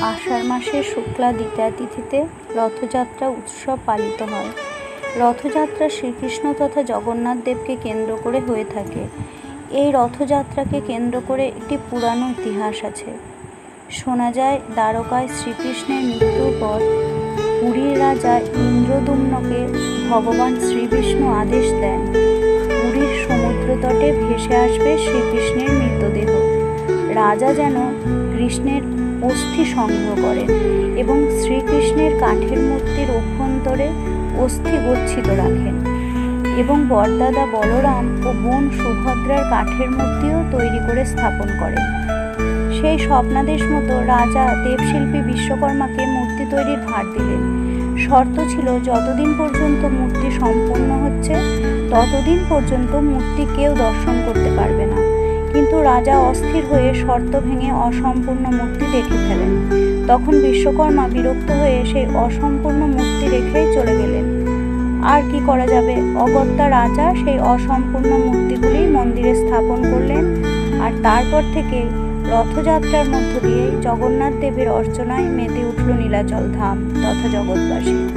আষাঢ় মাসের শুক্লা দ্বিতীয়া তিথিতে রথযাত্রা উৎসব পালিত হয়। রথযাত্রা শ্রীকৃষ্ণ তথা জগন্নাথ দেবকে কেন্দ্র করে হয়ে থাকে। এই রথযাত্রাকে কেন্দ্র করে একটি পুরানো ইতিহাস আছে। শোনা যায়, দ্বারকায় শ্রীকৃষ্ণের মৃত্যুর পর পুরীর রাজা ইন্দ্রদ্যুম্নকে ভগবান শ্রীবিষ্ণু আদেশ দেন, পুরীর সমুদ্রতটে ভেসে আসবে শ্রীকৃষ্ণের মৃতদেহ। রাজা যেন কৃষ্ণের অস্থি সংগ্রহ করেন এবং শ্রীকৃষ্ণের কাঠের মূর্তির অভ্যন্তরে অস্থি গচ্ছিত রাখেন এবং বরদাদা বলরাম ও বোন সুভদ্রার কাঠের মূর্তিও তৈরি করে স্থাপন করেন। সেই স্বপ্নাদেশ মতো রাজা দেবশিল্পী বিশ্বকর্মাকে মূর্তি তৈরির ভার দিলেন। শর্ত ছিল, যতদিন পর্যন্ত মূর্তি সম্পূর্ণ হচ্ছে ততদিন পর্যন্ত মূর্তি কেউ দর্শন করতে পারবে না। কিন্তু রাজা অস্থির হয়ে শর্ত ভেঙে অসম্পূর্ণ মূর্তি রেখে ফেলেন। তখন বিশ্বকর্মা বিরক্ত হয়ে সেই অসম্পূর্ণ মূর্তি রেখেই চলে গেলেন। আর কি করা যাবে, অগত্যা রাজা সেই অসম্পূর্ণ মূর্তিগুলি মন্দিরে স্থাপন করলেন। আর তারপর থেকে রথযাত্রার মধ্য দিয়ে জগন্নাথ দেবের অর্চনায় মেতে উঠল নীলাচল ধাম তথা জগৎবাসী।